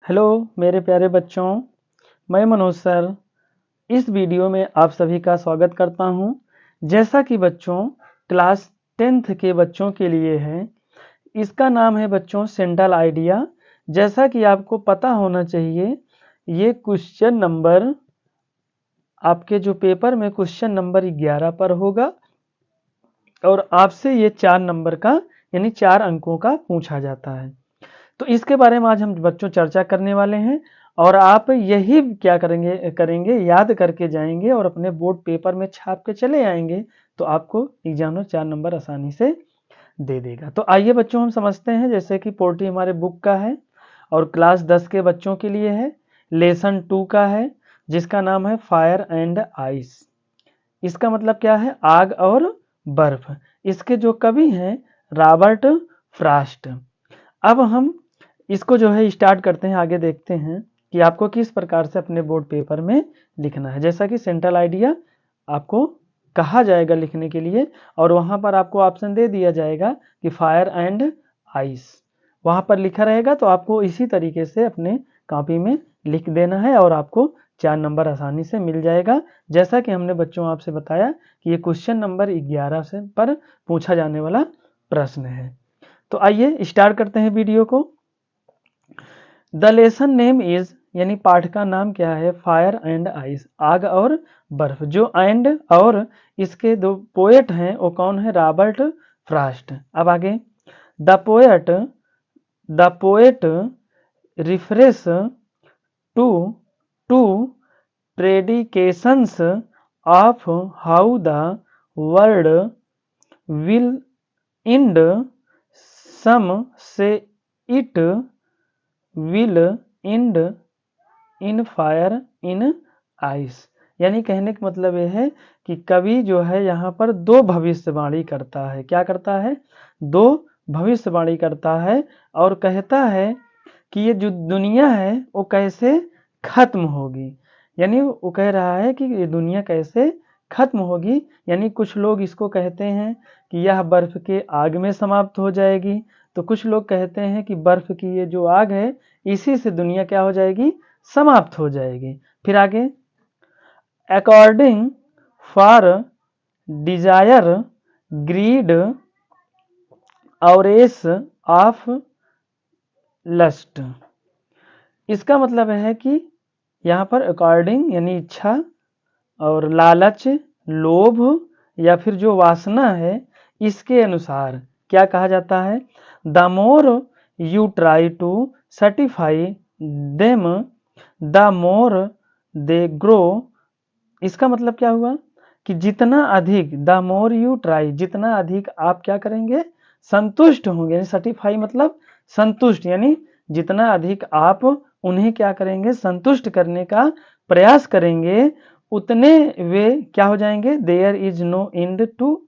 Hello मेरे प्यारे बच्चों, मैं मनोज सर इस वीडियो में आप सभी का स्वागत करता हूं। जैसा कि बच्चों क्लास 10th के बच्चों के लिए है, इसका नाम है बच्चों सेंट्रल आइडिया। जैसा कि आपको पता होना चाहिए, ये क्वेश्चन नंबर आपके जो पेपर में क्वेश्चन नंबर 11 पर होगा और आपसे ये 4 नंबर का यानी 4 अंकों का पूछा जाता है। तो इसके बारे में आज हम बच्चों चर्चा करने वाले हैं और आप यही क्या करेंगे याद करके जाएंगे और अपने बोर्ड पेपर में छाप के चले आएंगे, तो आपको एग्जाम में 4 नंबर आसानी से दे देगा। तो आइए बच्चों हम समझते हैं। जैसे कि पोर्टी हमारे बुक का है और क्लास 10 के बच्चों के लिए है, लेसन 2 का है जिसका नाम है फायर एंड आइस। इसका मतलब क्या है? आग और बर्फ। इसके जो कवि हैं रॉबर्ट फ्रॉस्ट। अब हम इसको जो है स्टार्ट करते हैं, आगे देखते हैं कि आपको किस प्रकार से अपने बोर्ड पेपर में लिखना है। जैसा कि सेंट्रल आइडिया आपको कहा जाएगा लिखने के लिए और वहां पर आपको ऑप्शन दे दिया जाएगा कि फायर एंड आइस, वहां पर लिखा रहेगा। तो आपको इसी तरीके से अपने कॉपी में लिख देना है और आपको 4 नंबर आसानी से मिल जाएगा। जैसा कि हमने बच्चों आपसे बताया कि ये क्वेश्चन नंबर 11 से पर पूछा जाने वाला प्रश्न है। तो आइए स्टार्ट करते हैं वीडियो को। द लेसन नेम इज यानी पाठ का नाम क्या है? फायर एंड आइस, आग और बर्फ। जो एंड और इसके दो पोएट हैं वो कौन है? Robert Frost. अब आगे the poet refers to two predictions of how the world will end. Some say it will end in fire in ice. यानी कहने का मतलब यह है कि कवि जो है यहाँ पर दो भविष्यवाणी करता है। क्या करता है? दो भविष्यवाणी करता है और कहता है कि ये जो दुनिया है वो कैसे खत्म होगी। यानी वो कह रहा है कि ये दुनिया कैसे खत्म होगी। यानी कुछ लोग इसको कहते हैं कि यह बर्फ के आग में समाप्त हो जाएगी, तो कुछ लोग कहते हैं कि बर्फ की ये जो आग है इसी से दुनिया क्या हो जाएगी? समाप्त हो जाएगी। फिर आगे अकॉर्डिंग फॉर डिजायर ग्रीड और एस ऑफ लस्ट। इसका मतलब है कि यहाँ पर अकॉर्डिंग यानी इच्छा और लालच, लोभ या फिर जो वासना है, इसके अनुसार क्या कहा जाता है? The more you try to certify them the more they grow. इसका मतलब क्या हुआ कि जितना अधिक, द मोर यू ट्राई, जितना अधिक आप क्या करेंगे? संतुष्ट होंगे। सर्टिफाई मतलब संतुष्ट, यानी जितना अधिक आप उन्हें क्या करेंगे? संतुष्ट करने का प्रयास करेंगे, उतने वे क्या हो जाएंगे? There is no end to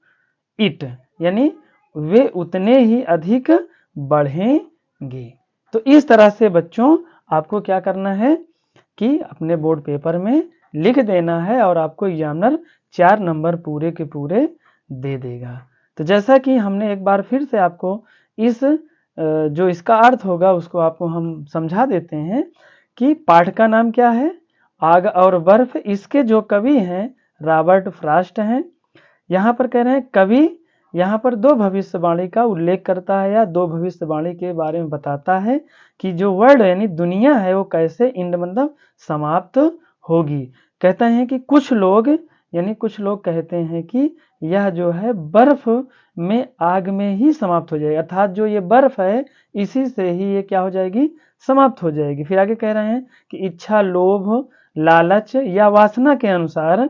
it, यानी वे उतने ही अधिक बढ़ेंगे। तो इस तरह से बच्चों आपको क्या करना है कि अपने बोर्ड पेपर में लिख देना है और आपको एग्जामिनर 4 नंबर पूरे के पूरे दे देगा। तो जैसा कि हमने एक बार फिर से आपको इस जो इसका अर्थ होगा उसको आपको हम समझा देते हैं कि पाठ का नाम क्या है? आग और बर्फ। इसके जो कवि हैं रॉबर्ट फ्रॉस्ट हैं। यहाँ पर कह रहे हैं कवि यहाँ पर दो भविष्यवाणी का उल्लेख करता है या दो भविष्यवाणी के बारे में बताता है कि जो वर्ल्ड यानी दुनिया है वो कैसे इंड मतलब समाप्त होगी। कहते हैं कि कुछ लोग यानी कुछ लोग कहते हैं कि यह जो है बर्फ में आग में ही समाप्त हो जाएगी, अर्थात जो ये बर्फ है इसी से ही ये क्या हो जाएगी? समाप्त हो जाएगी। फिर आगे कह रहे हैं कि इच्छा, लोभ, लालच या वासना के अनुसार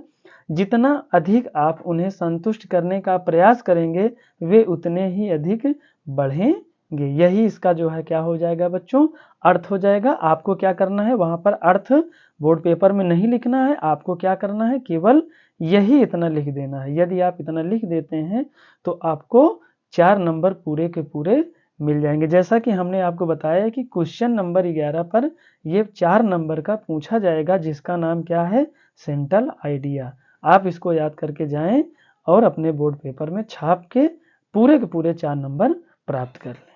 जितना अधिक आप उन्हें संतुष्ट करने का प्रयास करेंगे वे उतने ही अधिक बढ़ेंगे। यही इसका जो है क्या हो जाएगा बच्चों? अर्थ हो जाएगा। आपको क्या करना है? वहां पर अर्थ बोर्ड पेपर में नहीं लिखना है, आपको क्या करना है? केवल यही इतना लिख देना है। यदि आप इतना लिख देते हैं तो आपको 4 नंबर पूरे के पूरे मिल जाएंगे। जैसा कि हमने आपको बताया कि क्वेश्चन नंबर 11 पर ये 4 नंबर का पूछा जाएगा जिसका नाम क्या है? Central idea. आप इसको याद करके जाएं और अपने बोर्ड पेपर में छाप के पूरे 4 नंबर प्राप्त कर लें।